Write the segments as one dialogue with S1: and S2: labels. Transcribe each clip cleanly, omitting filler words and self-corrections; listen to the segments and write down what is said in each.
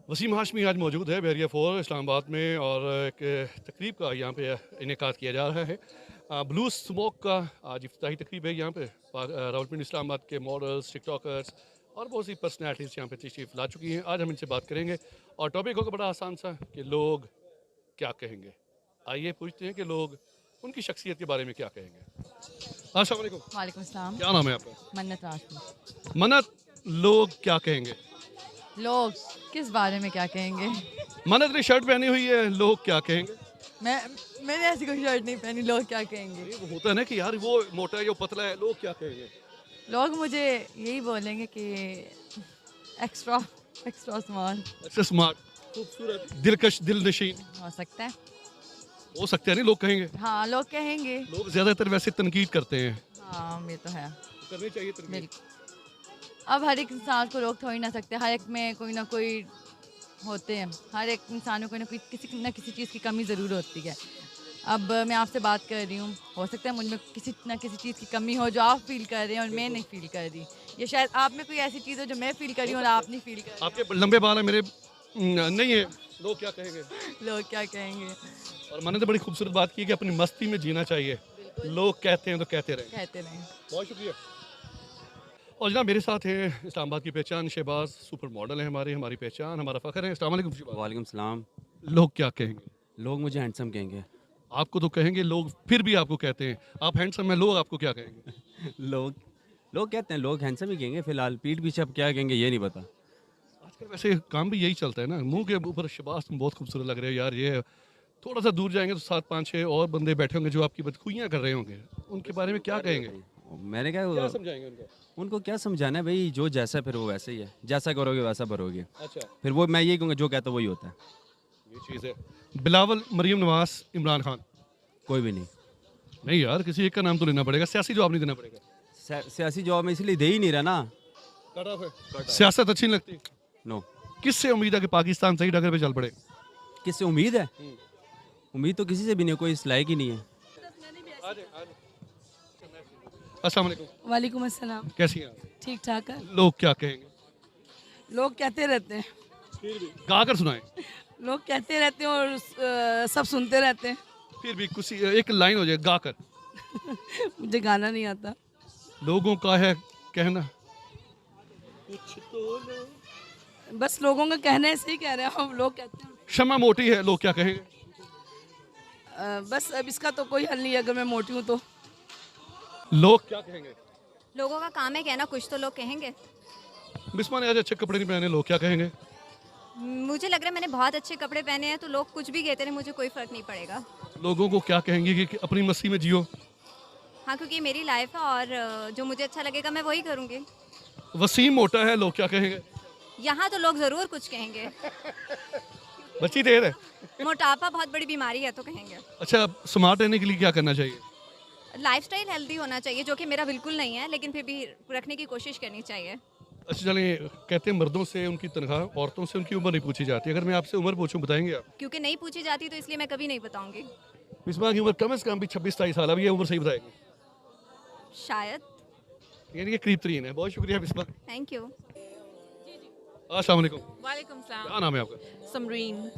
S1: वसीम हाशमी आज मौजूद है बैरिया 4 इस्लामाबाद में और एक तकरीब का यहाँ पे इनेकाद किया जा रहा है। ब्लू स्मोक का आज इफ्तिताही तकरीब है यहाँ पे। रावलपिंडी इस्लामाबाद के मॉडल्स, टिकटॉकर्स और बहुत सी पर्सनैलिटीज़ यहाँ पे तशरीफ़ ला चुकी हैं। आज हम इनसे बात करेंगे और टॉपिक होगा बड़ा आसान सा कि लोग क्या कहेंगे। आइए पूछते हैं कि लोग उनकी शख्सियत के बारे में क्या कहेंगे। अस्सलाम वालेकुम।
S2: वालेकुम सलाम।
S1: क्या नाम है आपका?
S2: मन्नत राशि।
S1: मन्नत, लोग क्या कहेंगे?
S2: लोग किस बारे में क्या कहेंगे?
S1: मन्नत ने शर्ट पहनी हुई है, लोग क्या कहेंगे?
S2: मैंने ऐसी कोई शर्ट नहीं पहनी, लोग क्या कहेंगे?
S1: ये वो होता है ना कि यार वो मोटा है, जो पतला है, लोग क्या कहेंगे?
S2: लोग मुझे यही बोलेंगे कि एक्स्ट्रा एक्स्ट्रा स्मार्ट।
S1: अच्छा, स्मार्ट, खूबसूरत, दिलकश, दिलनशीन।
S2: हो सकता है।
S1: हो सकता है, नहीं लोग कहेंगे।
S2: हाँ, लोग कहेंगे।
S1: लोग ज्यादातर वैसे तनकीद करते हैं।
S2: हाँ, ये तो है।
S1: करनी चाहिए तनकीद।
S2: बिल्कुल। अब हर एक इंसान को रोक थोड़ी ना सकते, हर एक में कोई ना कोई होते हैं, हर एक इंसान में कोई ना कोई किसी न किसी चीज़ की कमी ज़रूर होती है। अब मैं आपसे बात कर रही हूँ, हो सकता है मुझ में किसी न किसी चीज़ की कमी हो जो आप फील कर रहे हैं और मैं नहीं फील कर रही, या शायद आप में कोई ऐसी चीज़ हो जो मैं फील कर रही हूँ और आप नहीं फील कर रही।
S1: आपके लंबे बाल है, मेरे नहीं है। लोग क्या कहेंगे?
S2: लोग क्या कहेंगे?
S1: और मैंने तो बड़ी खूबसूरत बात की कि अपनी मस्ती में जीना चाहिए। लोग कहते हैं तो कहते रहें।
S2: कहते नहीं।
S1: बहुत शुक्रिया। और जनाब मेरे साथ है इस्लामाबाद की पहचान शहबाज, सुपर मॉडल है हमारी पहचान, हमारा फ़ख्र है। अस्सलाम वालेकुम शहबाज।
S3: वालेकुम सलाम।
S1: लोग क्या कहेंगे?
S3: लोग मुझे हैंडसम कहेंगे।
S1: आपको तो कहेंगे लोग, फिर भी आपको कहते हैं आप हैंडसम हैं, लोग आपको क्या कहेंगे?
S3: लोग लोग कहते हैं, लोग हैंडसम ही कहेंगे फिलहाल, पीठ पीछे अब क्या कहेंगे ये नहीं पता।
S1: आजकल वैसे काम भी यही चलता है ना, मुंह के ऊपर शहबाज तुम बहुत खूबसूरत लग रहे हो यार। ये थोड़ा सा दूर जाएंगे तो 7-5-6 और बंदे बैठे होंगे जो आपकी बदखुइयाँ कर रहे होंगे, उनके बारे में क्या कहेंगे?
S3: मैंने
S1: क्या
S3: क्या
S1: समझाएंगे उनको?
S3: उनको क्या समझाना है भाई, जो जैसा फिर वो वैसे ही है, जैसा करोगे वैसा भरोगे।
S1: अच्छा,
S3: फिर वो मैं यही कहूँगा, जो कहता वही होता है।
S1: ये चीज़ है। बिलावल, मरियम नवाज, इमरान खान।
S3: कोई भी नहीं।
S1: नहीं यार, किसी एक का नाम तो लेना पड़ेगा, सियासी जवाब नहीं देना पड़ेगा।
S3: सियासी जवाब में इसलिए दे ही नहीं रहा ना।
S1: कट ऑफ है। सियासत अच्छी नहीं लगती।
S3: नो।
S1: किससे उम्मीद है कि पाकिस्तान सही डगर पे चल पड़े?
S3: किससे उम्मीद है? उम्मीद तो किसी से भी नहीं, कोई इस लायक ही नहीं है।
S1: अस्सलाम वालेकुम।
S4: वालेकुम अस्सलाम।
S1: कैसी हैं आप?
S4: ठीक ठाक है।
S1: लोग क्या कहेंगे?
S4: लोग कहते रहते हैं,
S1: गा कर सुनाएं।
S4: लोग कहते रहते हैं और सब सुनते रहते हैं।
S1: फिर भी कुछ एक लाइन हो जाए गा कर।
S4: मुझे गाना नहीं आता।
S1: लोगों का है कहना। कुछ तो
S4: बस लोगों का कहना है, सही कह रहे हैं हम, लोग कहते हैं।
S1: क्षमा मोटी है, लोग क्या कहेंगे?
S4: बस अब इसका तो कोई हल नहीं है, अगर मैं मोटी हूँ तो।
S1: लोग क्या कहेंगे?
S5: लोगों का काम है कहना, कुछ तो लोग कहेंगे।
S1: बिस्मा ने आज अच्छे कपड़े नहीं पहने, लोग क्या कहेंगे?
S5: मुझे लग रहा है मैंने बहुत अच्छे कपड़े पहने हैं, तो लोग कुछ भी कहते रहे, मुझे कोई फर्क नहीं पड़ेगा।
S1: लोगों को क्या कहेंगे कि अपनी मस्ती में जियो।
S5: हाँ, क्योंकि ये मेरी लाइफ है और जो मुझे अच्छा लगेगा मैं वही करूँगी।
S1: वसीम मोटा है, लोग क्या कहेंगे?
S5: यहाँ तो लोग ज़रूर कुछ कहेंगे।
S1: बच्ची देर है।
S5: मोटापा बहुत बड़ी बीमारी है तो कहेंगे।
S1: अच्छा, स्मार्ट रहने के लिए क्या करना चाहिए?
S5: लाइफस्टाइल हेल्दी होना चाहिए, जो कि मेरा बिल्कुल नहीं है, लेकिन फिर भी रखने की कोशिश करनी चाहिए।
S1: अच्छा चलें, कहते हैं मर्दों से उनकी तनख्वाह, औरतों से उनकी उम्र नहीं पूछी जाती। अगर मैं आपसे उम्र पूछूं, बताएंगे आप?
S5: क्योंकि नहीं पूछी जाती तो इसलिए मैं कभी नहीं बताऊँगी।
S1: बिस्मा की उम्र कम से कम भी 26-27 साल, अब ये उम्र सही बताएगी।
S5: शायद।
S1: यानी ये करीब तरीन है। बहुत शुक्रिया बिस्मा।
S5: Thank you.
S1: अस्सलाम वालेकुम।
S6: वालेकुम सलाम।
S1: क्या नाम है आपका?
S6: समरीन।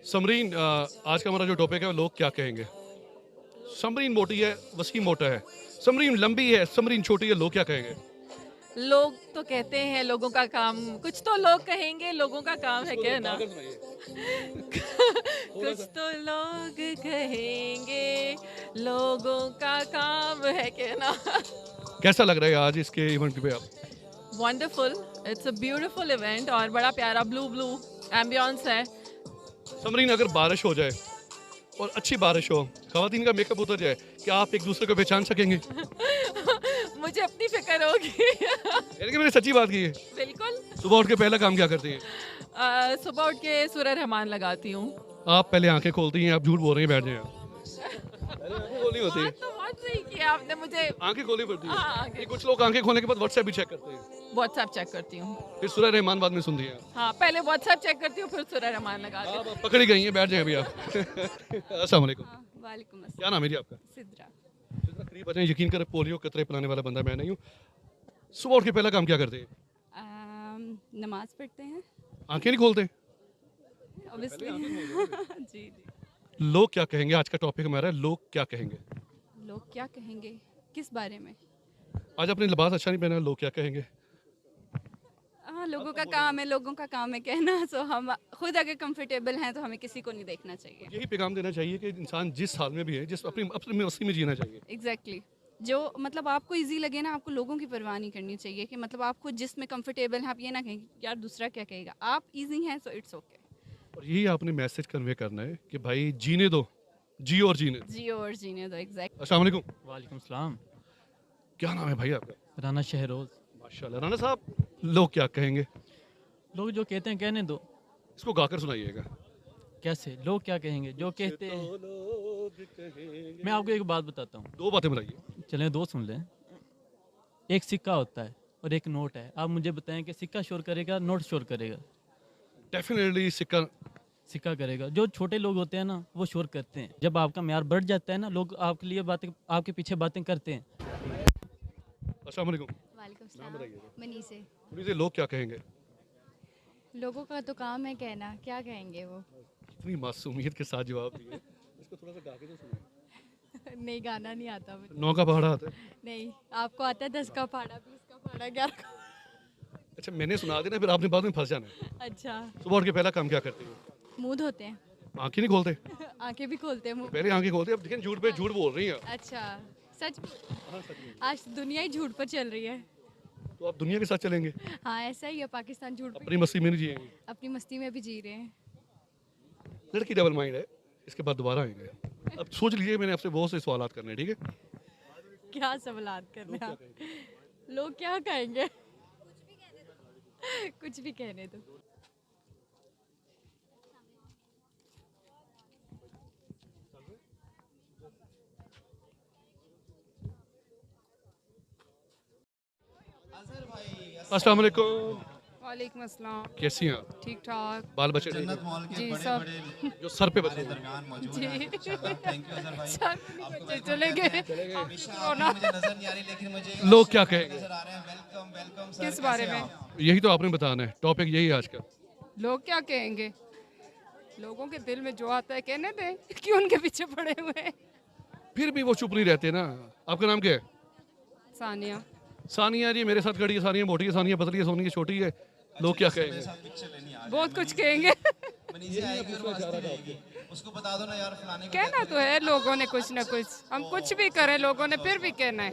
S1: समरीन, आज का हमारा जो टॉपिक है वो लोग क्या कहेंगे। समरीन मोटी है, वसीम मोटा है। समरीन लंबी है, समरीन छोटी है, लोग क्या कहेंगे?
S6: लोग तो कहते हैं लोगों का काम, कुछ तो लोग कहेंगे, लोगों का काम है कहना। कुछ तो लोग कहेंगे, लोगों का काम है कहना।
S1: कैसा लग रहा है आज इसके इवेंट पे आप?
S6: Wonderful, it's a beautiful event और बड़ा प्यारा ब्लू ब्लू एम्बियंस है।
S1: समरीन, अगर बारिश हो जाए और अच्छी बारिश हो, खवातीन का मेकअप उतर जाए, क्या आप एक दूसरे को पहचान सकेंगे?
S6: मुझे अपनी फिक्र होगी।
S1: यानी कि मैंने सच्ची बात की है।
S6: बिल्कुल।
S1: सुबह उठ के पहला काम क्या करती हैं?
S6: सुबह उठ के सूरह रहमान लगाती हूँ।
S1: आप पहले आंखें खोलती हैं, आप झूठ बोल रही हैं, बैठ जाएं आप। पहले आंखें खोलनी होती है।
S6: बात तो बहुत सही किया आपने मुझे।
S1: आंखें खोलनी पड़ती है।
S6: हाँ, आंखें।
S1: ये कुछ लोग आंखें खोलने के बाद व्हाट्सएप भी चेक करते हैं,
S6: व्हाट्सएप चेक करती हूँ।
S1: फिर सूरह रहमान बाद में सुनती हैं।
S6: हाँ, पहले व्हाट्सएप चेक करती हूँ, फिर सूरह रहमान लगाती हूँ।
S1: आप पकड़ी गई हैं, बैठ जाएं अभी आप। अस्सलाम वालेकुम।
S4: वालेकुम अस्सलाम।
S1: क्या नाम है जी आपका?
S4: सिद्रा।
S1: जितना करीब आ जाएं, यकीन करें पोलियो कतरे पिलाने वाला बंदा मैं नहीं हूँ। सुबह उठ के पहला काम क्या करते हैं?
S4: नमाज पढ़ते हैं।
S1: आंखें नहीं खोलते?
S4: ऑब्वियसली जी जी।
S1: लोग क्या कहेंगे, आज का टॉपिक हमारा है लोग क्या कहेंगे।
S4: लोग क्या कहेंगे किस बारे में?
S1: आज आपने लिबास अच्छा नहीं पहना, लोग क्या कहेंगे।
S4: हाँ, लोगों का काम है कहना। सो हम खुद अगर कंफर्टेबल हैं तो हमें किसी को नहीं देखना चाहिए।
S1: यही पैगाम देना चाहिए कि इंसान जिस हाल में भी है, जिस अपनी अपनी मस्ती में जीना चाहिए।
S4: एग्जैक्टली जो मतलब आपको इजी लगे ना, आपको लोगों की परवाह नहीं करनी चाहिए कि मतलब आप खुद जिसमें कंफर्टेबल हैं आप ये ना कहें कि यार दूसरा क्या कहेगा, आप इजी हैं सो इट्स ओके।
S1: और यही आपने मैसेज कन्वे करना है कि भाई जीने दो, जियो और जीने दो।
S4: जियो और जीने दो। एग्जैक्ट।
S1: अस्सलाम वालेकुम,
S3: वालेकुम सलाम।
S1: क्या नाम है भाई आपका।
S3: राना शहरोज।
S1: माशाल्लाह राना साहब, लोग क्या कहेंगे,
S3: लोग जो कहते हैं कहने दो।
S1: इसको गाकर सुनाइएगा।
S3: कैसे लोग क्या कहेंगे जो कहते हैं। मैं आपको एक बात बताता हूँ,
S1: दो बातें बताइए।
S3: चलें दो सुन लें। एक सिक्का होता है और एक नोट है। आप मुझे बताएं कि सिक्का शोर करेगा नोट शोर करेगा।
S1: डेफिनेटली
S3: सिक्का करेगा। जो छोटे लोग होते हैं ना वो शोर करते हैं। जब आपका म्यार बढ़ जाता है ना, लोग आपके लिए बातें, आपके पीछे बातें करते हैं।
S1: अस्सलाम वालेकुम,
S5: वालेकुम
S1: नाम बताइएगा।
S5: मनी से।
S1: मुझे लोग क्या कहेंगे।
S2: लोगों का तो काम है कहना, क्या कहेंगे वो।
S1: इतनी मासूमियत के साथ जवाब दिए। इसको थोड़ा सा गा के तो सुनाइए।
S2: नहीं, गाना नहीं आता मुझे।
S1: 9 का पहाड़ा आता है।
S2: नहीं, आपको आता है 10 का पहाड़ा, 20 का पहाड़ा, 11 का।
S1: अच्छा मैंने सुना देना, फिर आपने बाद में फंस जाना है।
S2: अच्छा,
S1: सुबह उठ के पहला काम क्या करती हो।
S2: मुंह धोते हैं।
S1: आंखें नहीं खोलते,
S2: आंखें भी खोलते हैं, मुंह।
S1: पहले आंखें खोलते हैं। अब लेकिन झूठ पे झूठ बोल रही हैं।
S2: अच्छा, सच। आज दुनिया ही झूठ पर चल रही है।
S1: तो आप दुनिया के साथ चलेंगे,
S2: हाँ, ऐसा ही है। पाकिस्तान झूठ
S1: अपनी मस्ती में नहीं जिएंगे।
S2: अपनी मस्ती में भी जी रहे हैं।
S1: लड़की डबल माइंड है, इसके बाद दोबारा आएंगे। अब सोच लीजिए, मैंने आपसे बहुत से सवाल करने हैं, ठीक है।
S2: क्या सवालात करने हैं आप? लोग क्या कहेंगे। कुछ भी कहने दो।
S1: अस्सलाम वालेकुम,
S4: वालेकुम अस्सलाम।
S1: कैसी हैं आप।
S4: ठीक ठाक
S1: बाल बच्चे ठीक हैं?
S4: जी सब।
S1: जो सर पे बच्चे हैं।
S4: जी सब बच्चे चले गए।
S1: लोग क्या कहेंगे,
S4: किस बारे में?
S1: यही तो आपने बताना है। टॉपिक यही है आज का।
S4: लोग क्या कहेंगे, लोगों के दिल में जो आता है कहने दें, क्यों उनके पीछे पड़े हुए हैं।
S1: फिर भी वो चुप नहीं रहते ना। आपका नाम क्या है।
S4: सानिया।
S1: सानिया जी मेरे साथ खड़ी है। सानिया मोटी है, सानिया पतली है, सोनी है छोटी है। लोग क्या कहेंगे।
S4: बहुत कुछ कहेंगे।
S7: उसको बता दो ना यार फलाने
S4: कहना तो है लोगों ने कुछ ना कुछ, हम कुछ भी करें लोगों ने फिर भी कहना है।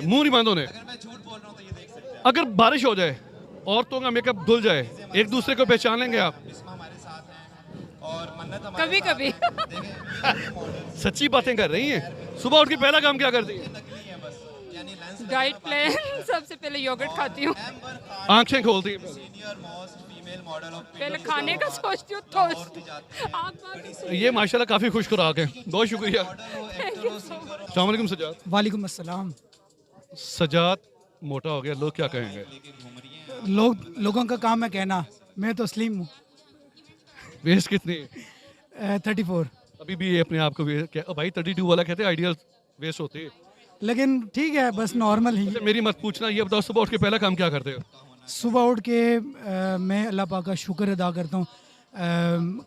S1: मुंह नहीं बंद होने।
S7: मैं झूठ बोल रहा हूँ तो ये देख सकते हैं।
S1: अगर बारिश हो जाए, औरतों का मेकअप धुल जाए, एक दूसरे को पहचान लेंगे आप।
S7: बिस्मा हमारे साथ हैं और मन्नत हमारे
S4: कभी
S7: साथ
S4: कभी
S7: है। देखें
S1: सच्ची बातें कर रही हैं। सुबह उठ के पहला काम क्या करती है।
S7: नकली है बस, यानी लेंस
S4: डाइट प्लान सबसे पहले योगर्ट खाती हूँ।
S7: एम्बर खान
S1: आंखें खोलती हैं।
S7: Senior most female model of
S4: पहले खाने का सोचती हूँ तो
S1: ये माशाल्लाह काफ़ी खुश खुराक है। बहुत शुक्रिया। अस्सलाम वालेकुम सजाद।
S8: वालेकुम अस्सलाम।
S1: सजाद मोटा हो गया, लोग क्या कहेंगे।
S8: लोगों का काम है कहना। मैं तो स्लिम हूँ।
S1: वेस्ट कितनी है।
S8: 34।
S1: अभी भी ये अपने आप को भाई 32 वाला कहते हैं आइडियल वेस्ट होती है।
S8: लेकिन ठीक है, बस नॉर्मल ही।
S1: अच्छा मेरी मत पूछना, ये बताओ सुबह उठ के पहला काम क्या करते हो।
S8: सुबह उठ के मैं अल्लाह पाक का शुक्र अदा करता हूँ,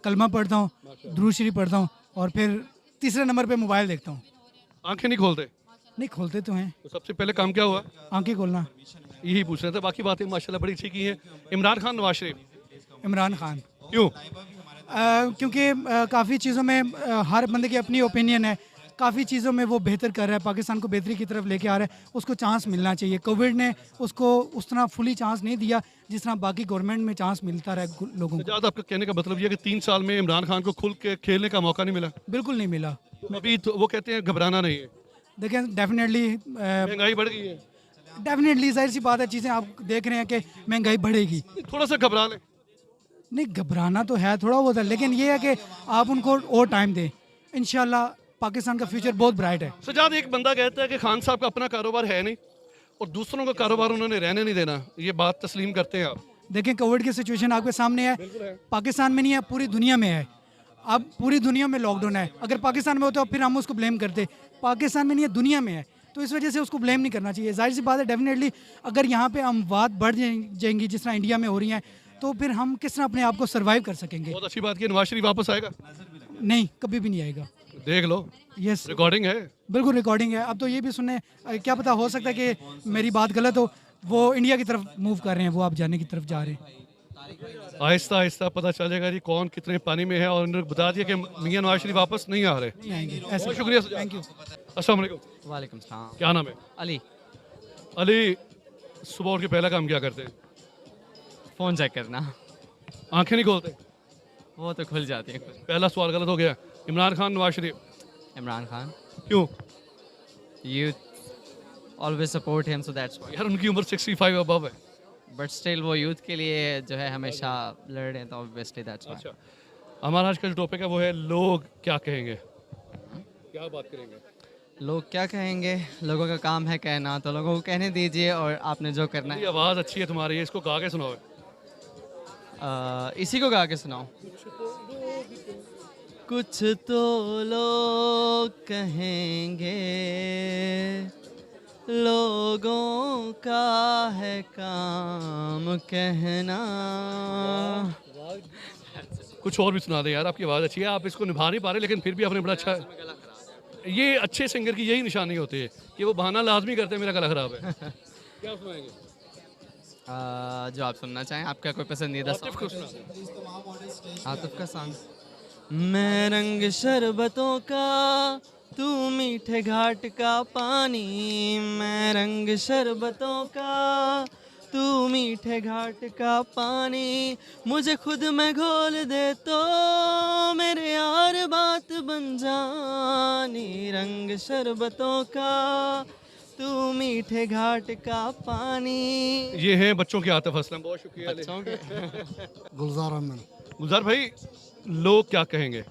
S8: कलमा पढ़ता हूँ, दुरूद शरीफ पढ़ता हूँ और फिर तीसरे नंबर पे मोबाइल देखता हूँ।
S1: आंखें नहीं खोलते।
S8: नहीं खोलते तो हैं।
S1: तो सबसे पहले काम क्या हुआ।
S8: आंखें खोलना।
S1: यही पूछ रहे थे, बाकी बातें माशाल्लाह बड़ी अच्छी की हैं। इमरान खान नवाज शरीफ।
S8: इमरान खान।
S1: क्यों।
S8: क्योंकि काफ़ी चीज़ों में हर बंदे की अपनी ओपिनियन है। काफ़ी चीज़ों में वो बेहतर कर रहा है, पाकिस्तान को बेहतरी की तरफ लेके आ रहा है। उसको चांस मिलना चाहिए। कोविड ने उसको उस तरह फुली चांस नहीं दिया जिस तरह बाकी गवर्नमेंट में चांस मिलता रहा लोगों को।
S1: सजाद आपका कहने का मतलब ये है कि 3 साल में इमरान खान को खुल के खेलने का मौका नहीं मिला।
S8: बिल्कुल नहीं मिला।
S1: अभी तो वो कहते हैं घबराना नहीं है।
S8: देखें डेफिनेटली
S1: महंगाई बढ़ गई है।
S8: डेफिनेटली जाहिर सी बात है, चीज़ें आप देख रहे हैं कि महंगाई बढ़ेगी।
S1: थोड़ा सा घबरा लें।
S8: नहीं घबराना तो है थोड़ा बहुत है, लेकिन ये है कि आप उनको और टाइम दें। इंशाल्लाह पाकिस्तान का फ्यूचर बहुत ब्राइट है।
S1: सजाद एक बंदा कहता है कि खान साहब का अपना कारोबार है नहीं और दूसरों का कारोबार उन्होंने रहने नहीं देना। ये बात तस्लीम करते हैं आप।
S8: देखें कोविड की सिचुएशन आपके सामने है। पाकिस्तान में नहीं है, पूरी दुनिया में है। अब पूरी दुनिया में लॉकडाउन है। अगर पाकिस्तान में होता तो फिर हम उसको ब्लेम करते। पाकिस्तान में नहीं है, दुनिया में है, तो इस वजह से उसको ब्लेम नहीं करना चाहिए। जाहिर सी बात है डेफिनेटली अगर यहाँ पे अमवात बढ़ जाएंगी जिस तरह इंडिया में हो रही हैं तो फिर हम किस तरह अपने आप को सर्वाइव कर सकेंगे?
S1: बहुत अच्छी बात की, नवाज शरीफ वापस आएगा?
S8: नहीं, कभी भी नहीं आएगा।
S1: देख लो,
S8: यस,
S1: रिकॉर्डिंग है।
S8: बिल्कुल रिकॉर्डिंग है। अब तो ये भी सुनने, क्या पता, हो सकता है कि मेरी बात गलत हो, वो इंडिया की तरफ मूव कर रहे हैं, वो आप जाने की तरफ जा रहे हैं।
S1: आहिस्ता आहिस्ता पता चलेगा जी कौन कितने पानी में है, और उन्होंने बता दिया कि मियां नवाज शरीफ वापस नहीं आ रहे।
S8: नहीं आएंगे ऐसे।
S1: बहुत शुक्रिया।
S8: Thank you.
S1: अस्सलाम वालेकुम।
S9: वालेकुम सलाम।
S1: क्या नाम है?
S9: अली।
S1: अली, सुबह उठ के पहला काम क्या करते हैं?
S9: फ़ोन चेक करना।
S1: आंखें नहीं खोलते?
S9: वो तो खुल जाती है।
S1: पहला सवाल गलत हो गया। इमरान खान, नवाज शरीफ?
S9: इमरान खान।
S1: क्यों?
S9: Youth always support him, so that's why.
S1: यार उनकी उम्र 65 अबव है।
S9: बट स्टिल वो यूथ के लिए जो है हमेशा लड़ रहे हैं, तो ऑब्वियसली दैट्स व्हाई।
S1: अच्छा, हमारा आज का जो टॉपिक है वो है लोग क्या कहेंगे। क्या बात करेंगे?
S9: लोग क्या कहेंगे? लोगों का काम है कहना, तो लोगों को कहने दीजिए और आपने जो करना
S1: ये
S9: है।
S1: आवाज़ अच्छी है तुम्हारी, इसको गा के सुनाओ।
S9: इसी को गा के सुनाओ। कुछ तो लोग कहेंगे, लोगों का है काम कहना।
S1: कुछ और भी सुना दे यार, आपकी आवाज़ अच्छी है, आप इसको निभा नहीं पा रहे, लेकिन फिर भी आपने बड़ा अच्छा है। ये अच्छे सिंगर की यही निशानी होती है कि वो बहाना लाजमी करते हैं मेरा गला खराब है। क्या सुनाएंगे?
S9: जो आप सुनना चाहें, आपका कोई पसंदीदा
S1: आतिफ को
S9: सॉन्ग?
S1: सुना।
S9: आतिफ का सॉन्ग। मैं रंग शरबतों का, तू मीठे घाट का पानी। मैं रंग शरबतों का, तू मीठे घाट का पानी। मुझे खुद में घोल दे तो मेरे यार बात बन जानी। रंग शरबतों का, तू मीठे घाट का पानी।
S1: ये है बच्चों के आतिफ असलम। बहुत शुक्रिया।
S9: बच्चों के
S10: गुलजार अहमद।
S1: गुलजार भाई, लोग क्या कहेंगे?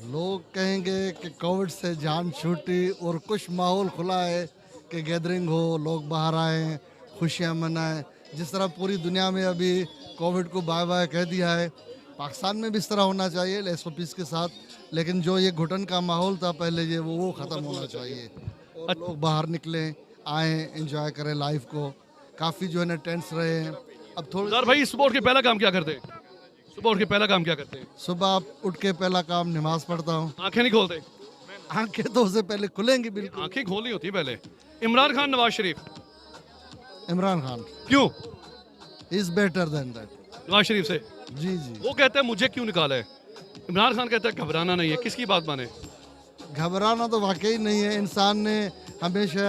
S10: लोग कहेंगे कि कोविड से जान छूटी और कुछ माहौल खुला है कि गैदरिंग हो, लोग बाहर आएँ, खुशियाँ मनाएं। जिस तरह पूरी दुनिया में अभी कोविड को बाय बाय कह दिया है, पाकिस्तान में भी इस तरह होना चाहिए, लेस पीस के साथ। लेकिन जो ये घुटन का माहौल था पहले, ये वो ख़त्म होना चाहिए और लोग बाहर निकलें, आएँ, एंजॉय करें लाइफ को। काफ़ी जो है ना टेंट्स रहे हैं। अब थोड़ा
S1: गुलजार भाई, सुबह उठ के पहला काम क्या करते हैं? सुबह उठ के पहला काम क्या करते हैं?
S10: सुबह आप उठ के पहला काम नमाज पढ़ता हूँ।
S1: आंखें नहीं खोलते?
S10: आंखें तो उससे पहले खुलेंगी बिल्कुल।
S1: आंखें खोलनी होती है पहले। इमरान खान, नवाज शरीफ?
S10: इमरान खान।
S1: क्यों?
S10: Is better than that.
S1: Nawaz Sharif से?
S10: जी जी।
S1: वो कहते हैं मुझे क्यों निकाला है, इमरान खान कहता है घबराना नहीं है। किसकी बात माने?
S10: घबराना तो वाकई नहीं है। इंसान ने हमेशा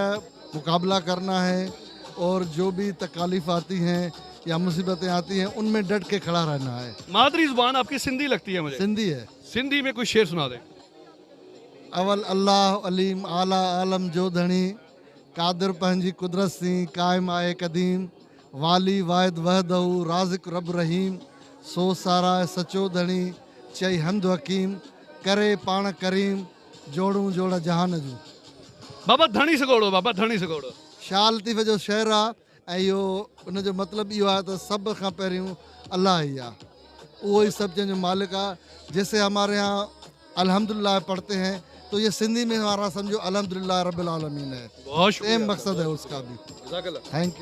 S10: मुकाबला करना है और जो भी तकालीफ आती हैं या मुसीबतें आती हैं, उनमें डट के खड़ा रहना है।
S1: मादरी जुबान आपकी सिंधी लगती है मुझे।
S10: सिंधी है।
S1: सिंधी में कोई शेर सुना दे।
S10: अवल अल्लाह अलीम आला आलम जो धणी, कादिर पंहिंजी कुदरत सी कायम आए कदीम। वाली वाहिद वहदहू राज़िक रब रहीम, सो सारा सचो धणी चई हमद हकीम। करे पाण करीम, जोड़ू जोड़ा जहान जूं।
S1: बाबा धणी सगोड़ो, बाबा धणी सगोड़ो।
S10: शाह लतीफ़ जो शेर आहे, ऐं इहो उनजो मतिलबु इहो आहे त सभ खां पहिरियों अल्लाह ई आहे, उहो ई सभु जंहिंजो मालिक आहे। जैसे हमारे यहाँ अल्हम्दुलिल्लाह पढ़ते हैं, तो ये सिंधी में हमारा समझो अल्हम्दुलिल्लाह रब्बिल आलमीन है।
S1: बहुत
S10: सेम मकसद है उसका भी।
S1: शुक्रिया।
S10: Thank you.